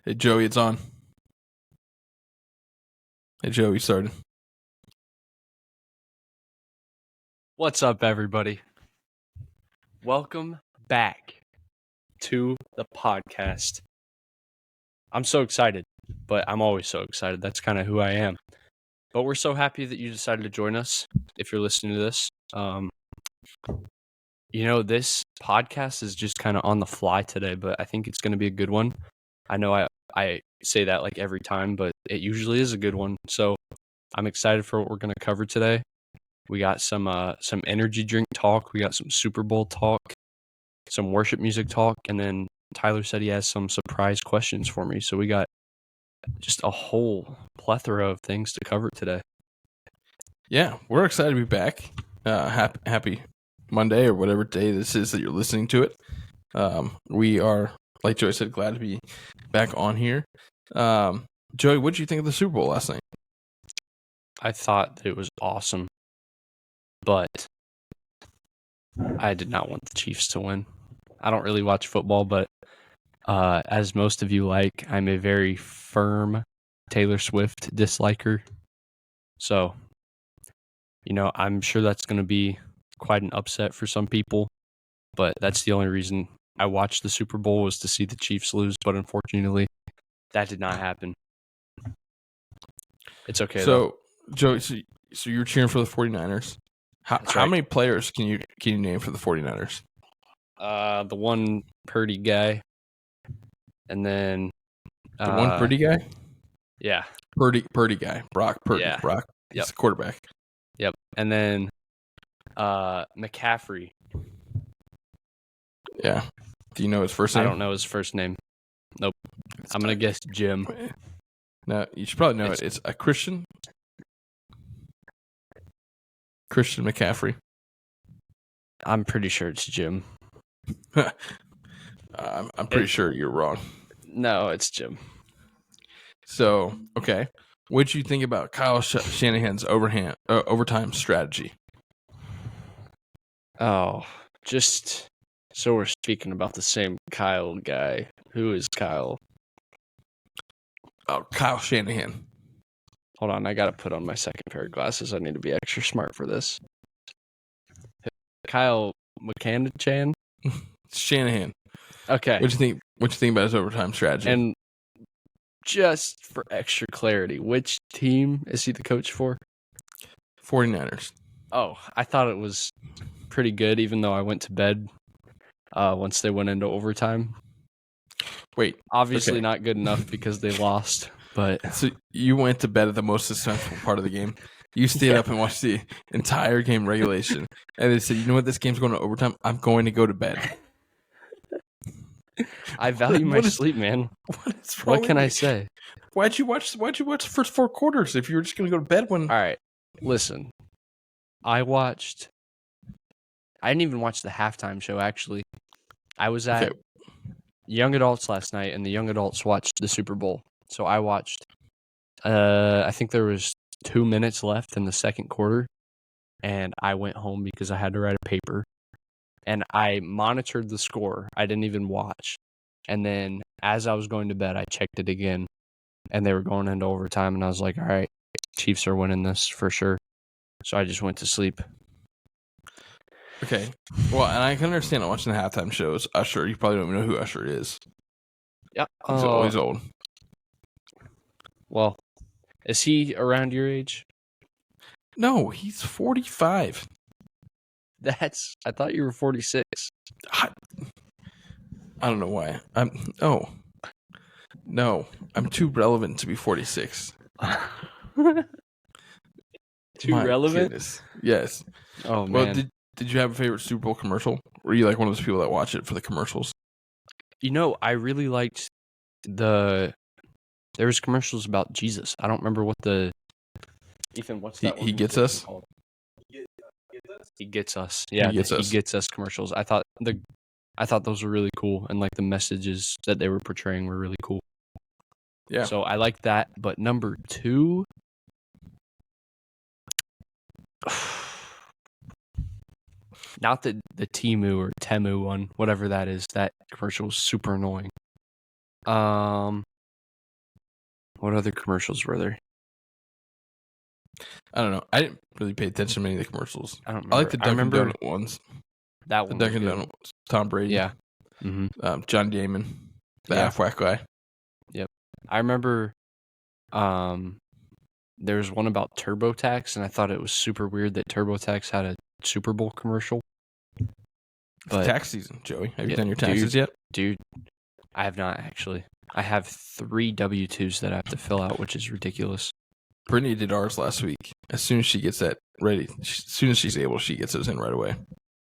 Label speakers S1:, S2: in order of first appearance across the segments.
S1: Hey, Joey, it's on. Hey, Joey, you started.
S2: What's up, everybody? Welcome back to the podcast. I'm so excited, but I'm always so excited. That's kind of who I am. But we're so happy that you decided to join us if you're listening to this. This podcast is just kind of on the fly today, but I think it's going to be a good one. I know I say that like every time, but it usually is a good one. So I'm excited for what we're going to cover today. We got some energy drink talk. We got some Super Bowl talk, some worship music talk, and then Tyler said he has some surprise questions for me. So we got just a whole plethora of things to cover today.
S1: Yeah, we're excited to be back. Happy Monday or whatever day this is that you're listening to it. We are, like Joey said, glad to be back on here. Joey, what did you think of the Super Bowl last night?
S2: I thought that it was awesome, but I did not want the Chiefs to win. I don't really watch football, but as most of you like, I'm a very firm Taylor Swift disliker. So, I'm sure that's going to be quite an upset for some people, but that's the only reason I watched the Super Bowl was to see the Chiefs lose, but unfortunately, that did not happen. It's okay, though.
S1: Joey, so you're cheering for the 49ers. How many players can you name for the 49ers?
S2: The one Purdy guy, and then
S1: the one Purdy guy?
S2: Yeah.
S1: Purdy guy. Brock Purdy.
S2: Yeah.
S1: Brock. He's the quarterback.
S2: Yep. And then McCaffrey.
S1: Yeah. Do you know his first name?
S2: I don't know his first name. Nope. I'm going to guess Jim.
S1: No, you should probably know it. It's a Christian McCaffrey.
S2: I'm pretty sure it's Jim.
S1: I'm pretty sure you're wrong.
S2: No, it's Jim.
S1: So, okay. What did you think about Kyle Shanahan's overtime strategy?
S2: Oh, just so we're speaking about the same Kyle guy. Who is Kyle?
S1: Oh, Kyle Shanahan.
S2: Hold on, I got to put on my second pair of glasses. I need to be extra smart for this. Kyle McCann?
S1: Shanahan.
S2: Okay.
S1: What do you think about his overtime strategy?
S2: And just for extra clarity, which team is he the coach for?
S1: 49ers.
S2: Oh, I thought it was pretty good, even though I went to bed once they went into overtime.
S1: Wait.
S2: Obviously not good enough because they lost, but...
S1: So you went to bed at the most suspenseful part of the game. You stayed up and watched the entire game regulation. And they said, you know what, this game's going to overtime. I'm going to go to bed.
S2: I value my sleep, man. What can I say?
S1: Why'd you watch the first 4 quarters if you were just going to go to bed when...
S2: All right, listen. I didn't even watch the halftime show, actually. I was at Young Adults last night, and the Young Adults watched the Super Bowl. So I watched, I think there was 2 minutes left in the second quarter, and I went home because I had to write a paper. And I monitored the score. I didn't even watch. And then as I was going to bed, I checked it again, and they were going into overtime, and I was like, all right, Chiefs are winning this for sure. So I just went to sleep.
S1: Okay. Well, and I can understand watching the halftime shows. Usher, you probably don't even know who Usher is.
S2: Yeah.
S1: He's old.
S2: Well, is he around your age?
S1: No, he's 45.
S2: I thought you were 46.
S1: I don't know why. No, I'm too relevant to be 46.
S2: Too relevant?
S1: Goodness. Yes.
S2: Oh, man.
S1: Well, did you have a favorite Super Bowl commercial? Were you like one of those people that watch it for the commercials?
S2: I really liked there was commercials about Jesus. I don't remember what Ethan, what's that?
S1: He gets us?
S2: Called? He gets us. Yeah, he gets us commercials. I thought those were really cool, and like the messages that they were portraying were really cool.
S1: Yeah.
S2: So I like that. But number 2, not the Temu or Temu one, whatever that is. That commercial was super annoying. What other commercials were there?
S1: I don't know. I didn't really pay attention to many of the commercials.
S2: I don't
S1: I like
S2: remember.
S1: the
S2: I
S1: Dunkin'
S2: remember
S1: Donut ones.
S2: that
S1: The
S2: one was
S1: Dunkin'
S2: good.
S1: Donut ones. Tom Brady.
S2: Yeah. Mm-hmm.
S1: John Damon. The
S2: Yeah.
S1: Afwack guy.
S2: Yep. I remember there was one about TurboTax, and I thought it was super weird that TurboTax had a Super Bowl commercial.
S1: It's tax season, Joey. Have you done your
S2: dude,
S1: taxes yet?
S2: Dude, I have not actually. I have 3 W-2s that I have to fill out, which is ridiculous.
S1: Brittany did ours last week. As soon as she gets that ready, as soon as she's able, she gets those in right away.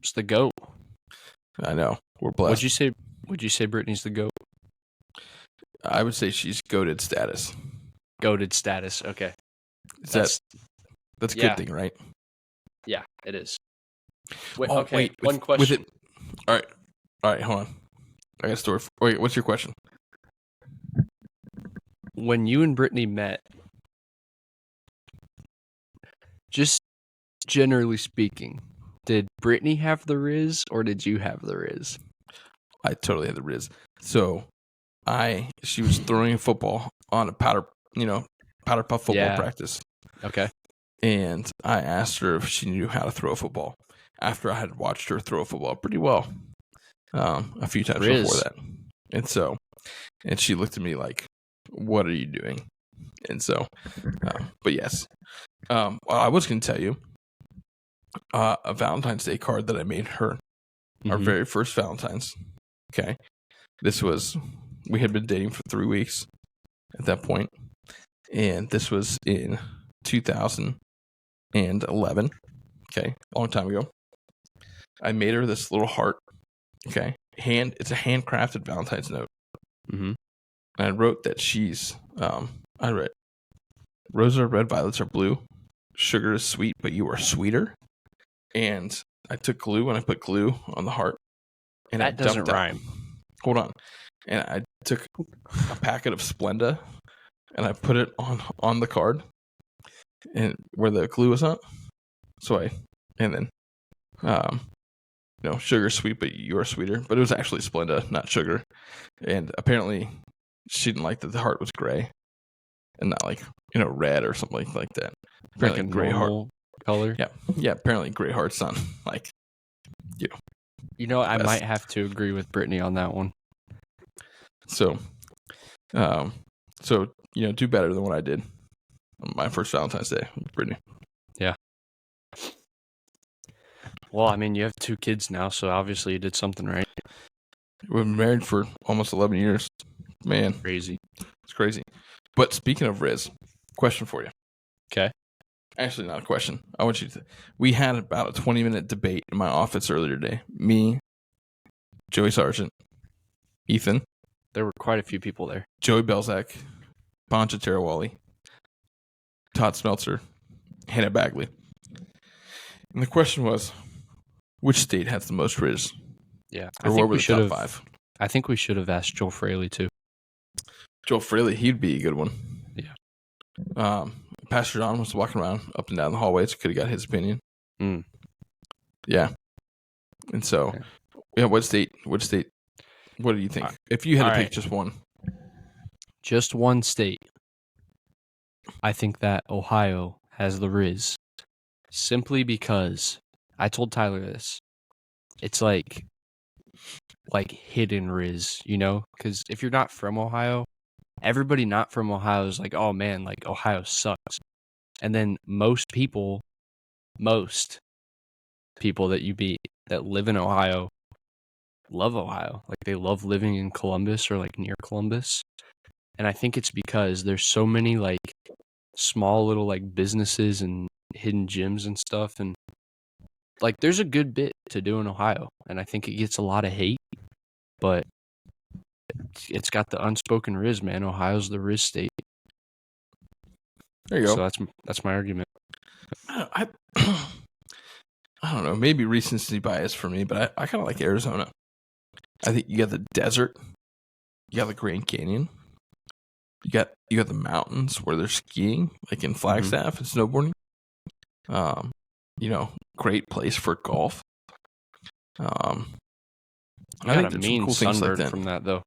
S2: It's the GOAT.
S1: I know. We're blessed.
S2: Would you say Brittany's the GOAT?
S1: I would say she's goated status.
S2: Goated status. Okay.
S1: That's a good thing, right?
S2: Yeah, it is.
S1: Wait.
S2: One question.
S1: All right. Hold on. I got a story. Wait, what's your question?
S2: When you and Brittany met, just generally speaking, did Brittany have the Riz or did you have the Riz?
S1: I totally had the Riz. So she was throwing a football on a powder puff football practice.
S2: Okay.
S1: And I asked her if she knew how to throw a football after I had watched her throw a football pretty well a few times before that. And she looked at me like, what are you doing? And so, but yes. Well, I was going to tell you a Valentine's Day card that I made her, our very first Valentine's. Okay. We had been dating for 3 weeks at that point. And this was in 2011. Okay. A long time ago. I made her this little heart. Okay. It's a handcrafted Valentine's note.
S2: Mm-hmm.
S1: And I wrote that I read, roses are red, violets are blue. Sugar is sweet, but you are sweeter. And I took glue and I put glue on the heart. And
S2: that doesn't rhyme.
S1: Hold on. And I took a packet of Splenda and I put it on the card and where the glue was on. Sugar is sweet, but you are sweeter. But it was actually Splenda, not sugar. And apparently she didn't like that the heart was gray and not like, red or something like that. Apparently
S2: like a
S1: gray heart
S2: color.
S1: Yeah. Apparently gray heart's not like,
S2: I might have to agree with Brittany on that one.
S1: So, do better than what I did on my first Valentine's Day, Brittany.
S2: Yeah. Well, I mean, you have 2 kids now, so obviously you did something right.
S1: We've been married for almost 11 years. Man.
S2: Crazy.
S1: It's crazy. But speaking of Riz, question for you.
S2: Okay.
S1: Actually, not a question. I want you to... We had about a 20-minute debate in my office earlier today. Me, Joey Sargent, Ethan.
S2: There were quite a few people there.
S1: Joey Belzak, Pancha Tarawali, Todd Smeltzer, Hannah Bagley. And the question was, which state has the most Riz?
S2: Yeah.
S1: Or what were the top 5?
S2: I think we should have asked Joel Fraley, too.
S1: Joel Fraley, he'd be a good one.
S2: Yeah.
S1: Pastor John was walking around up and down the hallways. Could have got his opinion.
S2: Mm.
S1: Yeah. And so, what state? What do you think? If you had to pick just one.
S2: Just one state. I think that Ohio has the Riz. Simply because I told Tyler this. It's like hidden Riz, Because if you're not from Ohio, everybody not from Ohio is like, oh man, like Ohio sucks. And then most people that you meet that live in Ohio love Ohio. Like they love living in Columbus or like near Columbus. And I think it's because there's so many like small little like businesses and hidden gyms and stuff. And like there's a good bit to do in Ohio. And I think it gets a lot of hate, but it's got the unspoken Riz, man. Ohio's the Riz state.
S1: There you go.
S2: So that's my argument.
S1: I don't know. Maybe recency bias for me, but I kind of like Arizona. I think you got the desert, you got the Grand Canyon, you got the mountains where they're skiing, like in Flagstaff and snowboarding. Great place for golf.
S2: I got a mean cool sunburn from that though.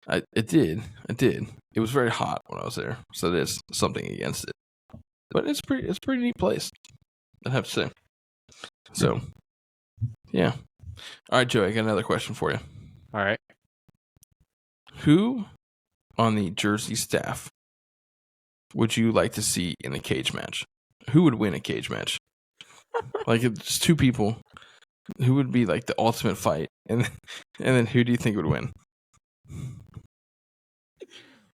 S1: It did. It did. It was very hot when I was there, so there's something against it. But it's pretty neat place, I'd have to say. So, yeah. All right, Joey, I got another question for you.
S2: All right.
S1: Who on the Jersey staff would you like to see in a cage match? Who would win a cage match? Like, it's two people. Who would be like the ultimate fight? And then who do you think would win?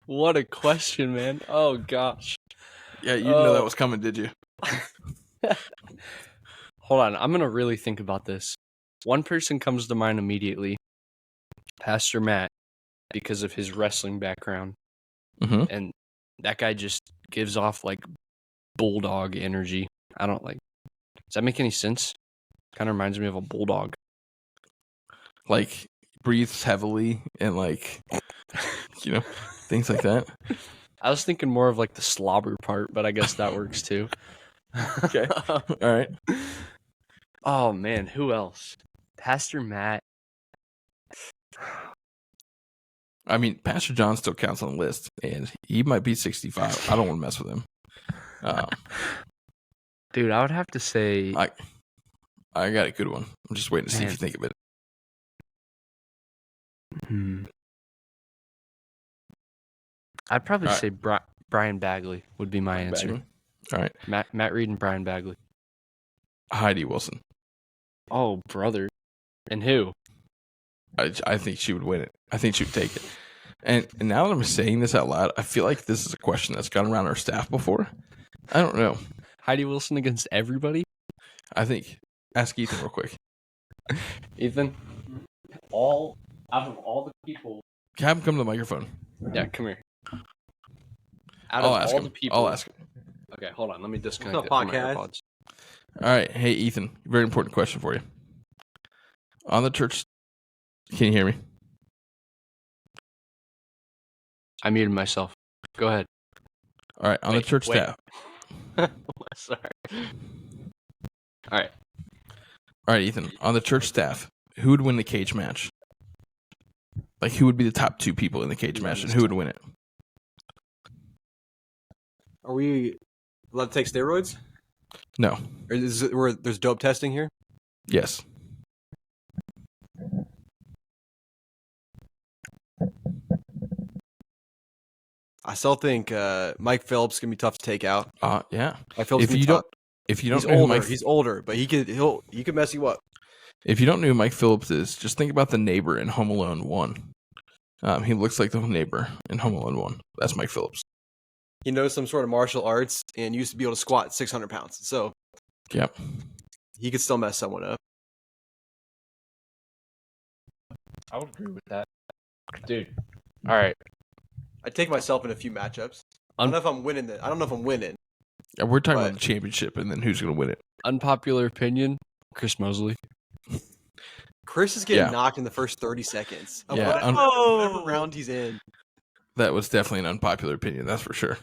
S2: What a question, man. Oh, gosh.
S1: Yeah, you didn't know that was coming, did you?
S2: Hold on. I'm going to really think about this. One person comes to mind immediately. Pastor Matt, because of his wrestling background.
S1: Mm-hmm.
S2: And that guy just gives off like bulldog energy. I don't like. Does that make any sense? Kind of reminds me of a bulldog.
S1: Like, breathes heavily and like, things like that.
S2: I was thinking more of like the slobber part, but I guess that works too.
S1: Okay. All right.
S2: Oh man, who else? Pastor Matt.
S1: I mean, Pastor John still counts on the list, and he might be 65. I don't want to mess with him.
S2: Dude, I would have to say.
S1: I got a good one. I'm just waiting to see if you think of it.
S2: I'd probably say Brian Bagley would be my answer.
S1: Bagley? All right.
S2: Matt Reed and Brian Bagley.
S1: Heidi Wilson.
S2: Oh, brother. And who?
S1: I think she would win it. I think she would take it. And now that I'm saying this out loud, I feel like this is a question that's gone around our staff before. I don't know.
S2: Heidi Wilson against everybody?
S1: I think. Ask Ethan real quick.
S2: Ethan? Out of all the people.
S1: Have him come to the microphone.
S2: Yeah, come here.
S1: I'll ask him.
S2: Okay, hold on. Let me disconnect
S3: it from my AirPods.
S1: All right. Hey, Ethan. Very important question for you. On the church... Can you hear me?
S2: I muted myself. Go ahead.
S1: All right. On the church staff.
S2: Sorry. All
S1: right, Ethan. On the church staff, who would win the cage match? Like, who would be the top two people in the cage match, and who would win it?
S3: Are we allowed to take steroids?
S1: No.
S3: Or is it where there's dope testing here?
S1: Yes.
S3: I still think Mike Phillips can be tough to take out.
S1: Yeah.
S3: Mike Phillips
S1: if you don't
S3: he's
S1: know
S3: older, he's older, but he could mess you up.
S1: If you don't know who Mike Phillips is, just think about the neighbor in Home Alone 1. He looks like the neighbor in Home Alone 1. That's Mike Phillips.
S3: He knows some sort of martial arts and used to be able to squat 600 pounds. So,
S1: yep,
S3: he could still mess someone up.
S2: I would agree with that. Dude. All right.
S3: I'd take myself in a few matchups. I don't know if I'm winning.
S1: Yeah, we're talking about the championship and then who's going to win it.
S2: Unpopular opinion, Chris Mosley.
S3: Chris is getting knocked in the first 30 seconds of whatever round he's in.
S1: That was definitely an unpopular opinion, that's for sure.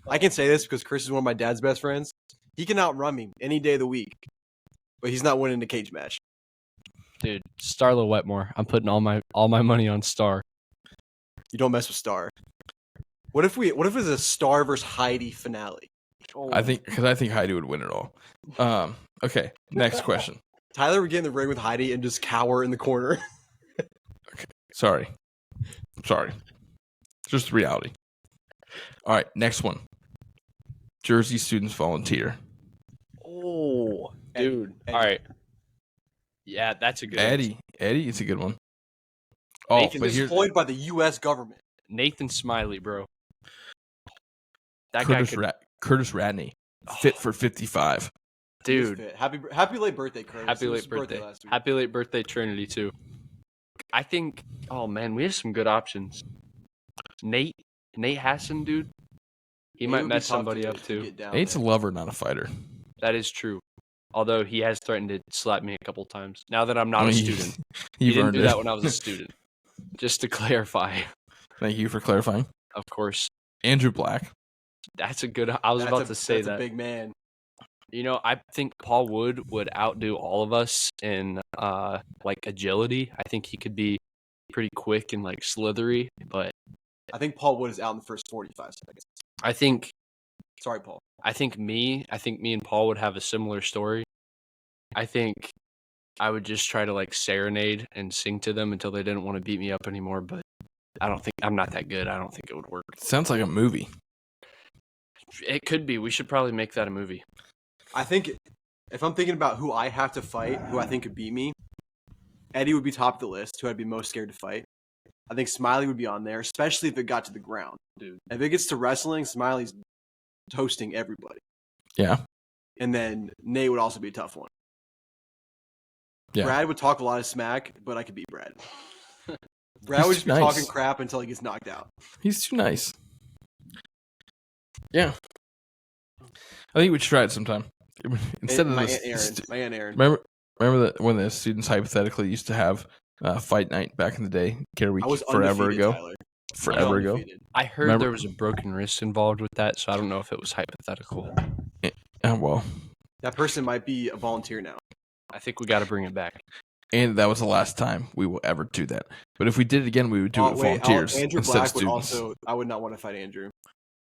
S3: I can say this because Chris is one of my dad's best friends. He can outrun me any day of the week, but he's not winning the cage match.
S2: Dude, Starla Wetmore. I'm putting all my money on Star.
S3: You don't mess with Star. What if it's a Star versus Heidi finale?
S1: I think Heidi would win it all. Okay, next question.
S3: Tyler would get in the ring with Heidi and just cower in the corner.
S1: Okay, sorry. Just reality. All right, next one. Jersey Students Volunteer.
S2: Oh, dude. All right. Yeah, that's a good
S1: Eddie is a good one. Oh,
S3: Nathan is employed by the U.S. government.
S2: Nathan Smiley, bro. That
S1: Curtis
S2: guy
S1: Curtis Radney, fit for 55.
S3: Dude, happy late birthday, Curtis.
S2: Happy late birthday. Happy late birthday, Trinity too. I think. Oh man, we have some good options. Nate Hassan, dude. He might mess somebody up too.
S1: Nate's a lover, not a fighter.
S2: That is true. Although he has threatened to slap me a couple times. Now that I'm not a student. He didn't do that when I was a student. Just to clarify.
S1: Thank you for clarifying.
S2: Of course.
S1: Andrew Black.
S2: That's a good. I was about to say that.
S3: That's a big man.
S2: You know, I think Paul Wood would outdo all of us in like agility. I think he could be pretty quick and like slithery, but
S3: I think Paul Wood is out in the first 45 seconds.
S2: I think
S3: Sorry, Paul.
S2: I think me and Paul would have a similar story. I think I would just try to like serenade and sing to them until they didn't want to beat me up anymore, but I'm not that good. I don't think it would work.
S1: Sounds like a movie.
S2: It could be. We should probably make that a movie.
S3: I think if I'm thinking about who I have to fight, who I think could beat me, Eddie would be top of the list, who I'd be most scared to fight. I think Smiley would be on there, especially if it got to the ground.
S2: Dude.
S3: If it gets to wrestling, Smiley's toasting everybody.
S1: Yeah.
S3: And then Nate would also be a tough one.
S1: Yeah.
S3: Brad would talk a lot of smack, but I could beat Brad. Brad
S1: He's
S3: would just be
S1: nice.
S3: talking crap until he gets knocked out.
S1: He's too nice. Yeah. I think we should try it sometime. Instead of
S3: my
S1: this,
S3: Aunt Erin.
S1: remember that when the students hypothetically used to have fight night back in the day, Care Week,
S3: I was
S1: forever
S3: undefeated,
S1: ago.
S3: Tyler.
S1: Forever ago.
S3: Undefeated.
S2: I heard
S1: Remember-
S2: there was a broken wrist involved with that, so I don't know if it was hypothetical.
S1: Well,
S3: That person might be a volunteer now.
S2: I think we got to bring it back.
S1: and that was the last time we will ever do that. But if we did it again, we would do it with volunteers
S3: Andrew
S1: instead of
S3: Black would
S1: students.
S3: also. I would not want to fight Andrew.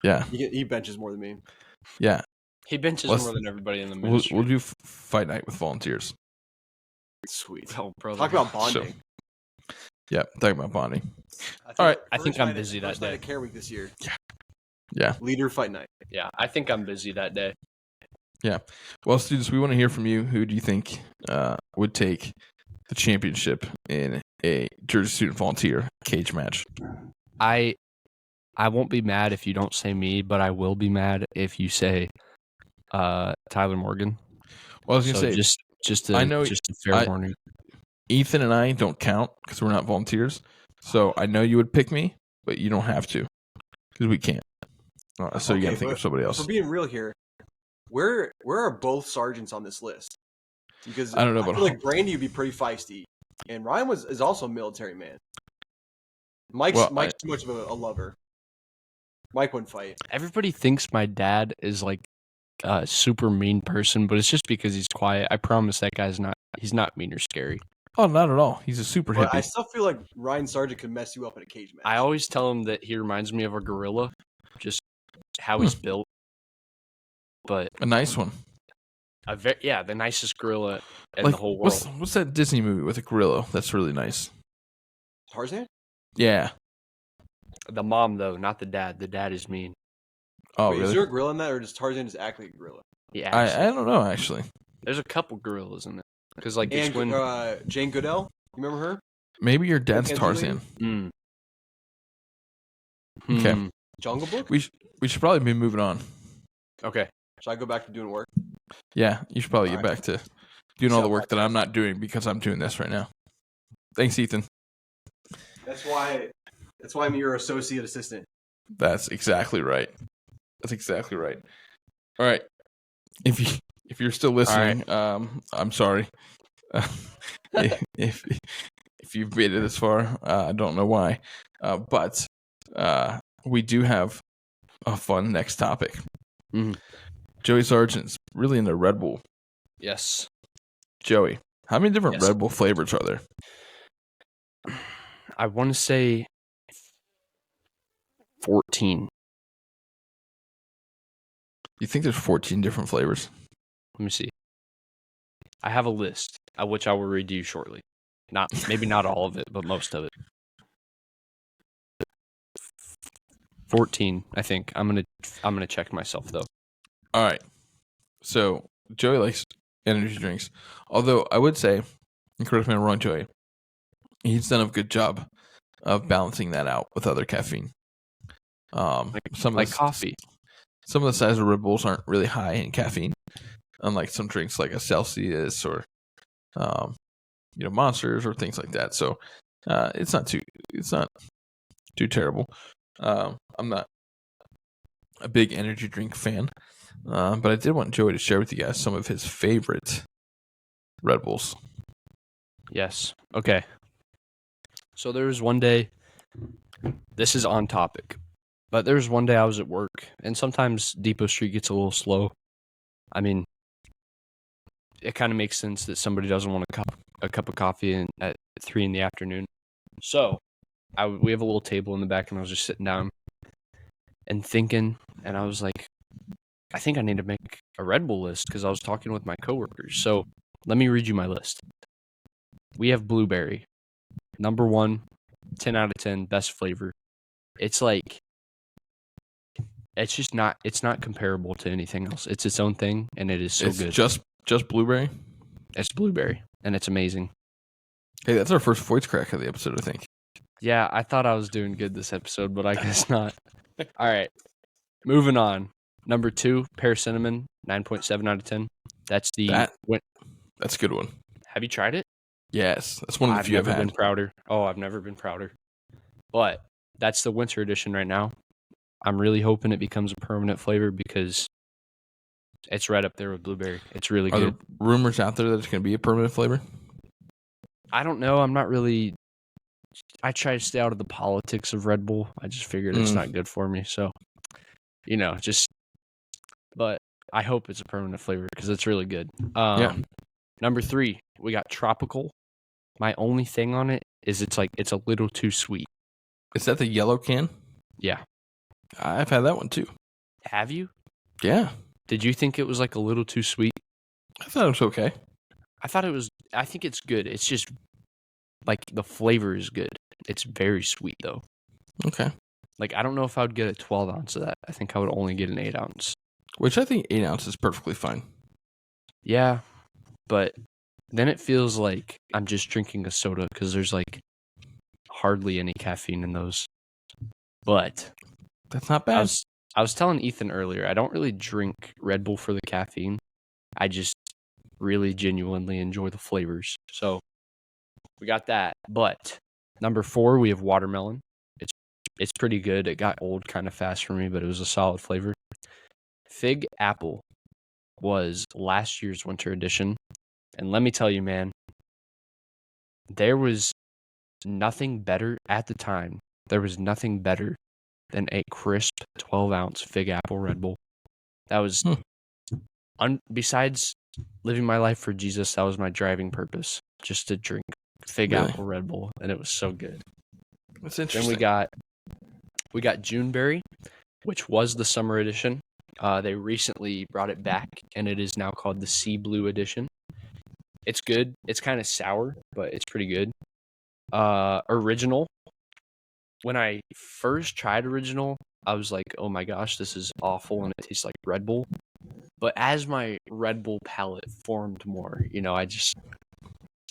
S1: Yeah,
S3: He benches more than me.
S1: yeah.
S2: He benches
S1: Let's-
S2: more than everybody in the
S1: We'll,
S2: ministry.
S1: we'll do fight night with volunteers.
S3: Sweet.
S2: Oh, brother.
S3: Talk about bonding.
S1: Yeah, talking about bonding.
S3: All
S1: right.
S2: I think I'm busy that
S3: first night
S2: day.
S3: at Care Week this year.
S1: Yeah.
S3: Leader fight night.
S2: Yeah, I think I'm busy that day.
S1: Well, students, we want to hear from you. Who do you think would take the championship in a Jersey Student Volunteer cage match?
S2: I won't be mad if you don't say me, but I will be mad if you say Tyler Morgan.
S1: Well, I was gonna
S2: So
S1: say
S2: just
S1: I know-
S2: a fair
S1: I-
S2: warning.
S1: Ethan and I don't count because we're not volunteers. So I know you would pick me, but you don't have to because we can't. So you got to
S3: Okay,
S1: think of
S3: but
S1: somebody
S3: If
S1: else.
S3: we're being real here, where are both sergeants on this list? Because
S1: I don't know
S3: I
S1: about
S3: feel like Brandy would be pretty feisty, and Ryan is also a military man. Mike's
S1: Well,
S3: too much of a lover. Mike wouldn't fight.
S2: Everybody thinks my dad is like a super mean person, but it's just because he's quiet. I promise that guy's not. He's not mean or scary.
S1: Oh, not at all. He's a super
S3: But I
S1: hippie.
S3: still feel like Ryan Sargent could mess you up in a cage match.
S2: I always tell him that he reminds me of a gorilla, just how he's built. But
S1: A nice one.
S2: the nicest gorilla in
S1: Like,
S2: the whole world.
S1: what's that Disney movie with a gorilla? That's really nice.
S3: Tarzan?
S1: Yeah.
S2: The mom though, not the dad. The dad is mean.
S1: Oh,
S3: Wait,
S1: really?
S3: is there a gorilla in that, or does Tarzan just act like a gorilla?
S2: Yeah,
S1: I don't know actually.
S2: there's a couple gorillas in it because like
S3: And
S2: it's when
S3: Jane Goodell, you remember her?
S1: Maybe your dad's
S3: Angelina?
S1: Tarzan.
S2: Mm.
S1: Okay.
S2: Hmm.
S3: Jungle Book?
S1: We should probably be moving on.
S2: Okay.
S3: Should I go back to doing work?
S1: Yeah, you should probably get
S3: Alright.
S1: back to doing all the
S3: Self-podcast.
S1: work that I'm not doing because I'm doing this right now. Thanks, Ethan.
S3: That's why I'm your associate assistant.
S1: That's exactly right. That's exactly right. All right. If you're still listening, I'm sorry. if you've made it this far, I don't know why, but we do have a fun next topic.
S2: Mhm.
S1: Joey Sargent's really into Red Bull.
S2: Yes.
S1: Joey, how many different
S2: Yes.
S1: Red Bull flavors are there?
S2: I want to say 14.
S1: You think there's 14 different flavors?
S2: Let me see. I have a list, which I will read to you shortly. Maybe not all of it, but most of it. 14, I think. I'm gonna check myself though.
S1: All right. So Joey likes energy drinks. Although I would say, and correct me if I'm wrong, Joey, he's done a good job of balancing that out with other caffeine. Some
S2: Like
S1: of the,
S2: coffee.
S1: Some of the size of Red Bulls aren't really high in caffeine, unlike some drinks like a Celsius or, Monsters or things like that. So it's not too terrible. I'm not a big energy drink fan, but I did want Joey to share with you guys some of his favorite Red Bulls.
S2: Yes. Okay. So there was one day, this is on topic, but there was one day I was at work, and sometimes Depot Street gets a little slow. I mean, it kind of makes sense that somebody doesn't want a cup of coffee at 3 in the afternoon. So we have a little table in the back, and I was just sitting down and thinking, and I was like, I think I need to make a Red Bull list because I was talking with my coworkers. So let me read you my list. We have blueberry, number 1, 10 out of 10, best flavor. It's like, it's not comparable to anything else. It's its own thing, and it is so
S1: It's
S2: good.
S1: just blueberry.
S2: It's blueberry, and it's amazing.
S1: Hey, that's our first voice crack of the episode, I think.
S2: Yeah, I thought I was doing good this episode, but I guess not. All right, moving on. Number 2, pear cinnamon, 9.7 out of 10. That's
S1: That's a good one.
S2: Have you tried it?
S1: Yes, that's one of the
S2: I've
S1: few I've
S2: never
S1: had.
S2: been prouder. Oh, I've never been prouder. But that's the winter edition right now. I'm really hoping it becomes a permanent flavor because it's right up there with blueberry. It's really
S1: Are
S2: good.
S1: there rumors out there that it's going to be a permanent flavor?
S2: I don't know. I'm not really. I try to stay out of the politics of Red Bull. I just figured it's not good for me. So, but I hope it's a permanent flavor because it's really good.
S1: Yeah.
S2: Number 3, we got tropical. My only thing on it is it's a little too sweet.
S1: Is that the yellow can?
S2: Yeah.
S1: I've had that one too.
S2: Have you?
S1: Yeah.
S2: Did you think it was like a little too sweet?
S1: I thought it was okay.
S2: I think it's good. It's just like the flavor is good. It's very sweet though.
S1: Okay.
S2: Like I don't know if I would get a 12 ounce of that. I think I would only get an 8 ounce.
S1: Which I think 8 ounces is perfectly fine.
S2: Yeah, but then it feels like I'm just drinking a soda because there's like hardly any caffeine in those. But
S1: That's not bad.
S2: I was telling Ethan earlier, I don't really drink Red Bull for the caffeine. I just really genuinely enjoy the flavors. So we got that. But number 4, we have watermelon. It's pretty good. It got old kind of fast for me, but it was a solid flavor. Fig apple was last year's winter edition. And let me tell you, man, there was nothing better at the time. There was nothing better than a crisp 12-ounce Fig apple Red Bull. That was, besides living my life for Jesus, that was my driving purpose, just to drink Fig apple Red Bull, and it was so good.
S1: That's interesting.
S2: Then we got Juneberry, which was the summer edition. They recently brought it back, and it is now called the Sea Blue edition. It's good. It's kind of sour, but it's pretty good. Original. When I first tried Original, I was like, oh my gosh, this is awful, and it tastes like Red Bull. But as my Red Bull palate formed more,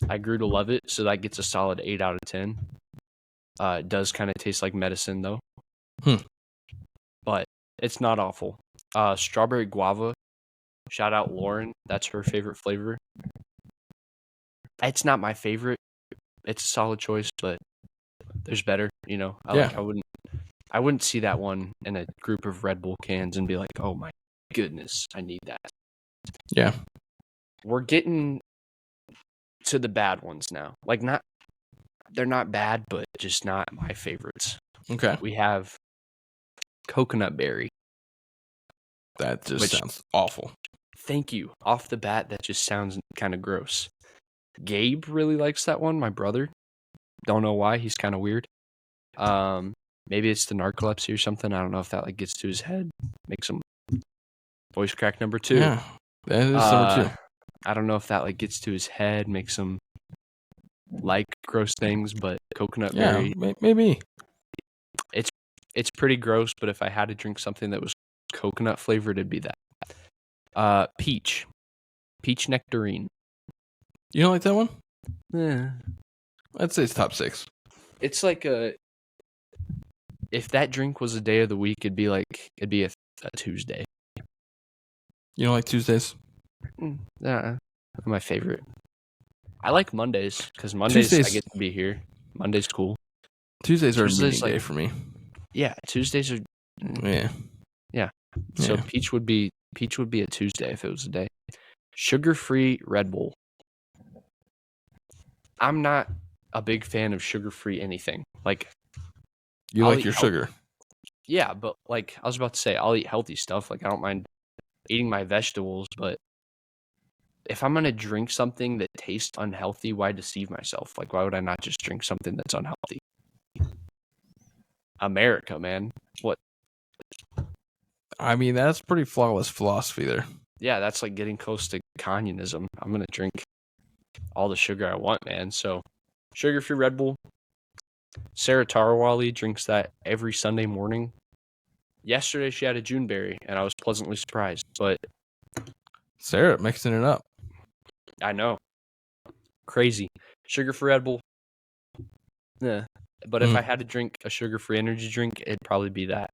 S2: I grew to love it, so that gets a solid 8 out of 10. It does kind of taste like medicine, though. But it's not awful. Strawberry guava. Shout out Lauren. That's her favorite flavor. It's not my favorite. It's a solid choice, but there's better. I wouldn't see that one in a group of Red Bull cans and be like, oh my goodness, I need that.
S1: Yeah.
S2: We're getting to the bad ones now. They're not bad, but just not my favorites.
S1: Okay.
S2: We have coconut berry.
S1: That just sounds awful.
S2: Thank you. Off the bat, that just sounds kind of gross. Gabe really likes that one, my brother. Don't know why. He's kind of weird. Maybe it's the narcolepsy or something. I don't know if that gets to his head. Makes him voice crack number 2.
S1: Yeah, that is number 2.
S2: I don't know if that gets to his head, makes him like gross things, but coconut berry.
S1: Maybe.
S2: It's pretty gross, but if I had to drink something that was coconut flavored, it'd be that. Peach nectarine.
S1: You don't like that one?
S2: Yeah.
S1: I'd say it's top 6.
S2: It's like if that drink was a day of the week, it'd be a Tuesday.
S1: You don't like Tuesdays?
S2: Not my favorite. I like Mondays because Mondays I get to be here. Monday's cool.
S1: Tuesdays are a meeting day for me.
S2: Yeah, Tuesdays are.
S1: Yeah.
S2: So peach would be a Tuesday if it was a day. Sugar-free Red Bull. I'm not a big fan of sugar-free anything.
S1: You like your sugar.
S2: Yeah, but I was about to say, I'll eat healthy stuff. I don't mind eating my vegetables, but if I'm gonna drink something that tastes unhealthy, why deceive myself? Like, why would I not just drink something that's unhealthy? America, man. What?
S1: I mean, that's pretty flawless philosophy there.
S2: Yeah, that's like getting close to communism. I'm gonna drink all the sugar I want, man. So, sugar-free Red Bull. Sarah Tarawali drinks that every Sunday morning. Yesterday she had a Juneberry, and I was pleasantly surprised. But
S1: Sarah mixing it up.
S2: I know, crazy. Sugar-free Red Bull. Yeah. But if I had to drink a sugar-free energy drink, it'd probably be that.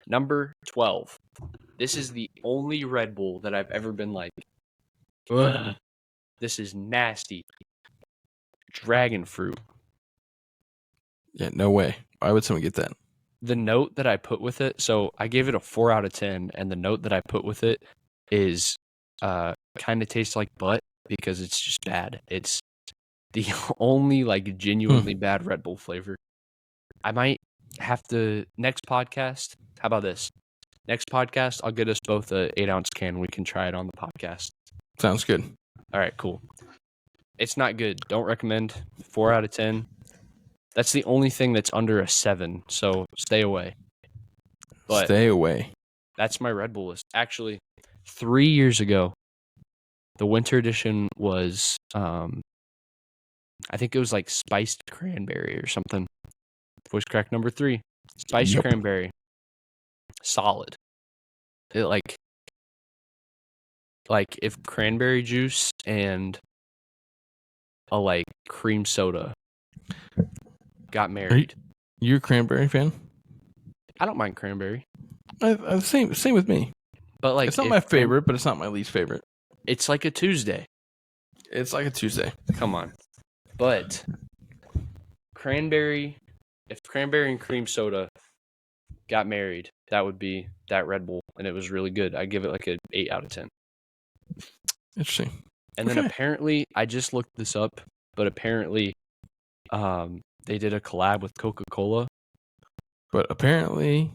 S2: Number 12. This is the only Red Bull that I've ever been like, ugh, this is nasty. Dragon fruit.
S1: Yeah, no way. Why would someone get that?
S2: The note that I put with it, so I gave it a 4 out of 10, and the note that I put with it is kind of tastes like butt because it's just bad. It's the only like genuinely bad Red Bull flavor. I might have to, next podcast, how about this? Next podcast, I'll get us both a 8-ounce can. We can try it on the podcast.
S1: Sounds good.
S2: All right, cool. It's not good. Don't recommend. 4 out of 10. That's the only thing that's under a 7, so stay away. But
S1: Stay away.
S2: that's my Red Bull list. Actually, 3 years ago, the winter edition was, I think it was like spiced cranberry or something. Voice crack number 3. Spiced
S1: Yep.
S2: cranberry. Solid. It like if cranberry juice and a like cream soda got married.
S1: You a cranberry fan?
S2: I don't mind cranberry.
S1: Same with me.
S2: But like
S1: It's not my favorite, but it's not my least favorite.
S2: It's like a Tuesday.
S1: It's like a Tuesday.
S2: Come on. But cranberry, if cranberry and cream soda got married, that would be that Red Bull, and it was really good. I give it like an 8 out of 10.
S1: Interesting.
S2: And then apparently, I just looked this up, but apparently, they did a collab with Coca-Cola.
S1: But apparently,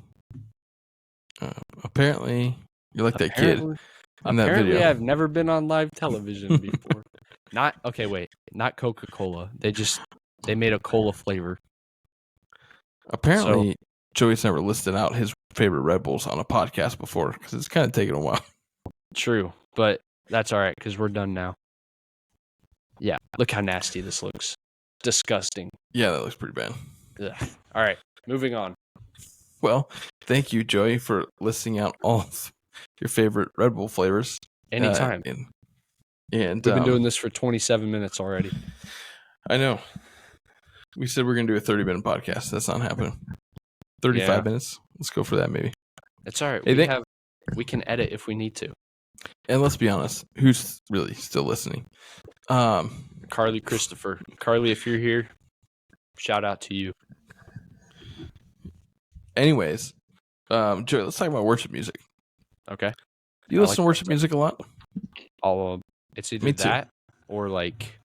S1: you're like that kid in that
S2: Apparently,
S1: video.
S2: I've never been on live television before. Not Coca-Cola. They made a cola flavor.
S1: Apparently, Joey's never listed out his favorite Red Bulls on a podcast before because it's kind of taken a while.
S2: True, but that's all right because we're done now. Yeah, look how nasty this looks. Disgusting.
S1: Yeah, that looks pretty bad.
S2: Ugh. All right, moving on.
S1: Well, thank you, Joey, for listing out all of your favorite Red Bull flavors.
S2: Anytime.
S1: And
S2: We've been doing this for 27 minutes already.
S1: I know. We said we're going to do a 30-minute podcast. That's not happening. 35 minutes. Let's go for that, maybe.
S2: It's all right.
S1: Hey,
S2: We can edit if we need to.
S1: And let's be honest, who's really still listening?
S2: Carly Christopher. Carly, if you're here, shout out to you.
S1: Anyways, Joey, let's talk about worship music.
S2: Okay.
S1: Do you listen to worship music a lot?
S2: It's either that or like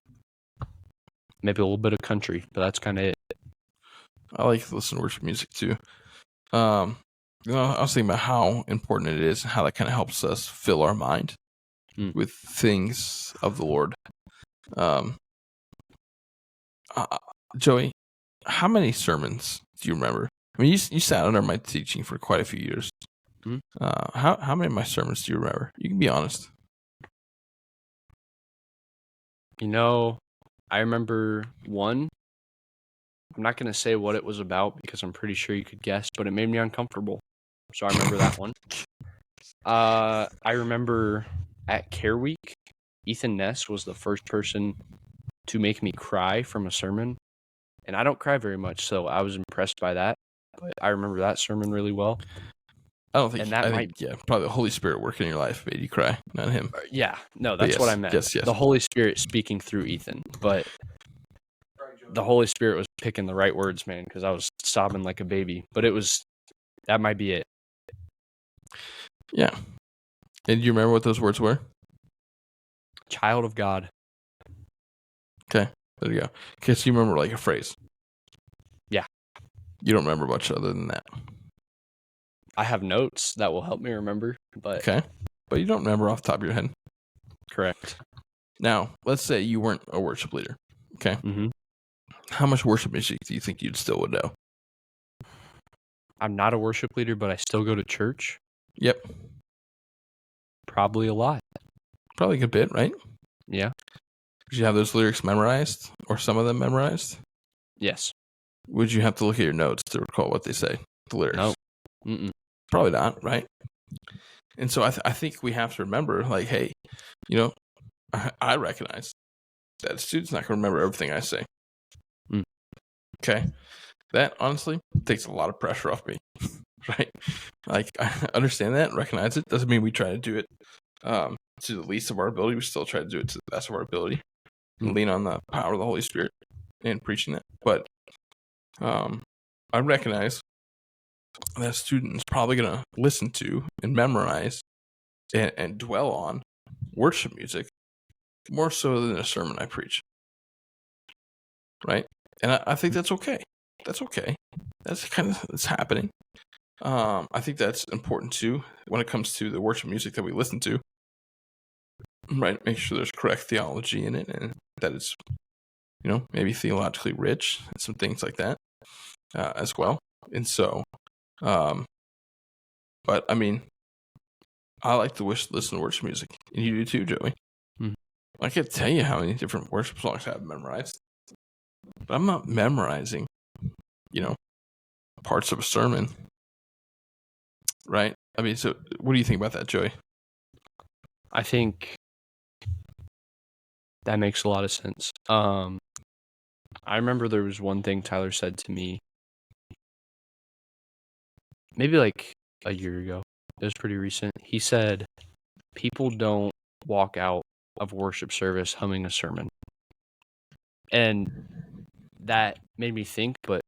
S2: maybe a little bit of country, but that's kind of it.
S1: I like to listen to worship music too. I was thinking about how important it is and how that kind of helps us fill our mind with things of the Lord. Joey, how many sermons do you remember? I mean, you sat under my teaching for quite a few years. How many of my sermons do you remember? You can be honest.
S2: I remember one. I'm not going to say what it was about because I'm pretty sure you could guess, but it made me uncomfortable. So I remember that one. I remember at Care Week, Ethan Ness was the first person to make me cry from a sermon. And I don't cry very much, so I was impressed by that. But I remember that sermon really well.
S1: I don't think, probably the Holy Spirit working in your life made you cry, not him.
S2: Yeah, no, that's what I meant.
S1: Yes.
S2: The Holy Spirit speaking through Ethan, but the Holy Spirit was picking the right words, man, because I was sobbing like a baby. But that might be it.
S1: Yeah. And do you remember what those words were?
S2: Child of God.
S1: Okay, there you go. Okay, so you remember like a phrase.
S2: Yeah.
S1: You don't remember much other than that.
S2: I have notes that will help me remember, but
S1: okay, but you don't remember off the top of your head.
S2: Correct.
S1: Now, let's say you weren't a worship leader. Okay.
S2: Mm-hmm.
S1: How much worship music do you think you'd still would know?
S2: I'm not a worship leader, but I still go to church.
S1: Yep.
S2: Probably a lot.
S1: Probably a good bit, right?
S2: Yeah.
S1: Did you have those lyrics memorized or some of them memorized?
S2: Yes.
S1: Would you have to look at your notes to recall what they say, the lyrics?
S2: No. Mm-mm.
S1: Probably not, right? And so I think we have to remember, like, hey, I recognize that a student's not going to remember everything I say.
S2: Mm.
S1: Okay? That, honestly, takes a lot of pressure off me, right? Like, I understand that, recognize it. Doesn't mean we try to do it to the least of our ability. We still try to do it to the best of our ability and lean on the power of the Holy Spirit in preaching that. But I recognize that a student is probably going to listen to and memorize and dwell on worship music more so than a sermon I preach. Right? And I think that's okay. That's okay. That's happening. I think that's important too when it comes to the worship music that we listen to. Right? Make sure there's correct theology in it and that it's, maybe theologically rich and some things like that as well. And so, but I mean, I like to listen to worship music, and you do too, Joey.
S2: Mm-hmm.
S1: I can't tell you how many different worship songs I have memorized, but I'm not memorizing, parts of a sermon, right? I mean, so what do you think about that, Joey?
S2: I think that makes a lot of sense. I remember there was one thing Tyler said to me maybe like a year ago. It was pretty recent. He said, people don't walk out of worship service humming a sermon. And that made me think, but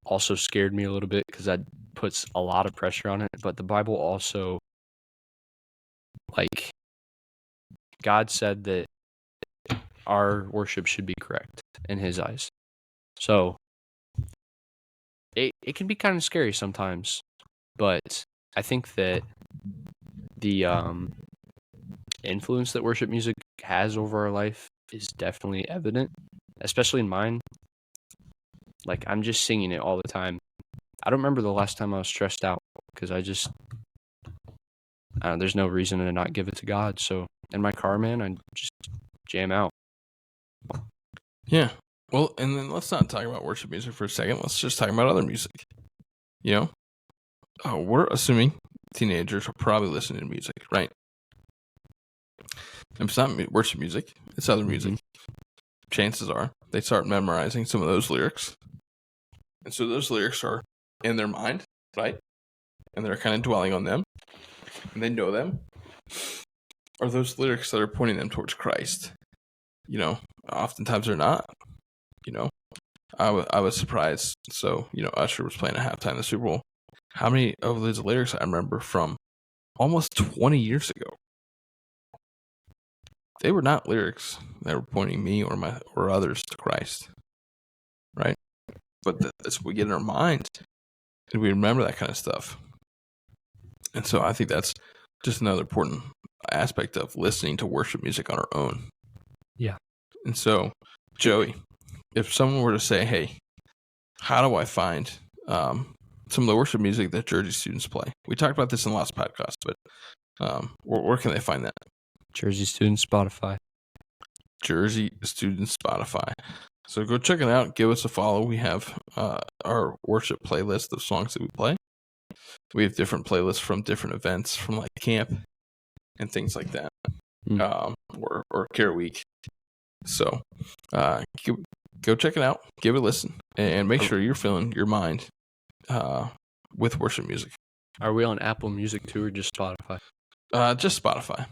S2: also scared me a little bit because that puts a lot of pressure on it. But the Bible also, like, God said that our worship should be correct in his eyes. So it can be kind of scary sometimes, but I think that the influence that worship music has over our life is definitely evident, especially in mine. Like, I'm just singing it all the time. I don't remember the last time I was stressed out because there's no reason to not give it to God. So in my car, man, I just jam out.
S1: Yeah. Well, and then let's not talk about worship music for a second. Let's just talk about other music. We're assuming teenagers are probably listening to music, right? If it's not worship music, it's other music. Mm-hmm. Chances are they start memorizing some of those lyrics. And so those lyrics are in their mind, right? And they're kind of dwelling on them. And they know them. Are those lyrics that are pointing them towards Christ? Oftentimes they're not. I was surprised. So, Usher was playing at halftime of the Super Bowl. How many of those lyrics I remember from almost 20 years ago? They were not lyrics that were pointing me or others to Christ, right? But that's what we get in our mind, and we remember that kind of stuff. And so I think that's just another important aspect of listening to worship music on our own.
S2: Yeah.
S1: And so, Joey, if someone were to say, hey, how do I find some of the worship music that Jersey students play? We talked about this in the last podcast, but where can they find that?
S2: Jersey Student Spotify.
S1: Jersey Student Spotify. So go check it out. Give us a follow. We have our worship playlist of songs that we play. We have different playlists from different events, from like camp and things like that, or Care Week. So go check it out. Give it a listen, and make sure you're filling your mind with worship music.
S2: Are we on Apple Music too, or just Spotify?
S1: Just Spotify.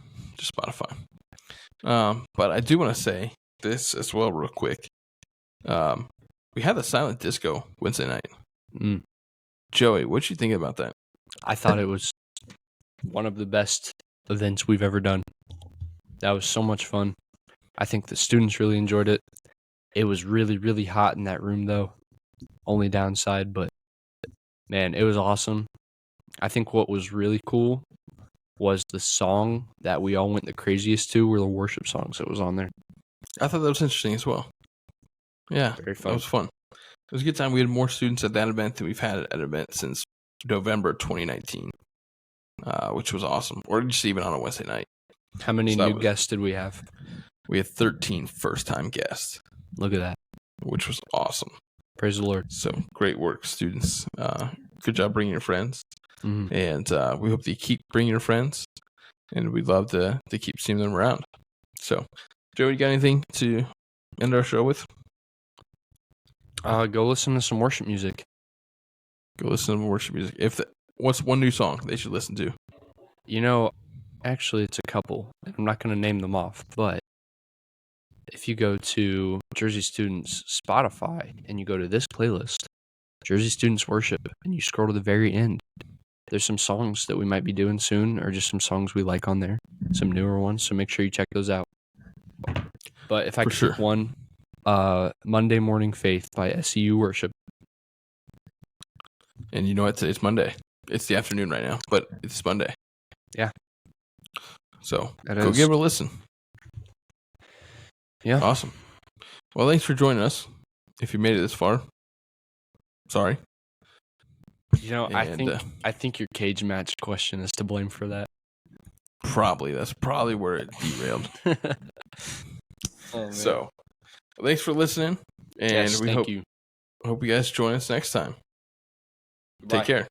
S1: But I do want to say this as well real quick. We had the silent disco Wednesday night. Joey, what'd you think about that?
S2: I thought it was one of the best events we've ever done. That was so much fun. I think the students really enjoyed it. It was really, really hot in that room, though. Only downside, but man, it was awesome. I think what was really cool was the song that we all went the craziest to were the worship songs that was on there.
S1: I thought that was interesting as well. Yeah,
S2: Very
S1: that
S2: fun.
S1: was fun. It was a good time. We had more students at that event than we've had at an event since November 2019, which was awesome. Or just even on a Wednesday night.
S2: How many
S1: So that
S2: new
S1: was-
S2: guests did we have?
S1: We had 13 first-time guests,
S2: Look at that.
S1: which was awesome.
S2: Praise the Lord.
S1: So great work, students. Good job bringing your friends.
S2: Mhm.
S1: And we hope that you keep bringing your friends. And we'd love to keep seeing them around. So, Joe, you got anything to end our show with?
S2: Go listen to some worship music.
S1: Go listen to worship music. What's one new song they should listen to?
S2: You know, actually, it's a couple. I'm not going to name them off, but if you go to Jersey Students Spotify and you go to this playlist, Jersey Students Worship, and you scroll to the very end, there's some songs that we might be doing soon, or just some songs we like on there, some newer ones. So make sure you check those out. But if I
S1: For
S2: could
S1: sure.
S2: pick one, Monday Morning Faith by SEU Worship.
S1: And you know what? Today's Monday. It's the afternoon right now, but it's Monday.
S2: Yeah.
S1: So
S2: It
S1: go
S2: is.
S1: give it a listen.
S2: Yeah.
S1: Awesome. Well, thanks for joining us. If you made it this far, sorry.
S2: You know,
S1: And,
S2: I think your cage match question is to blame for that.
S1: that's probably where it derailed.
S2: Oh, man.
S1: So, thanks for listening, and
S2: Yes,
S1: we
S2: thank
S1: hope
S2: you.
S1: you guys join us next time.
S2: Goodbye.
S1: Take care.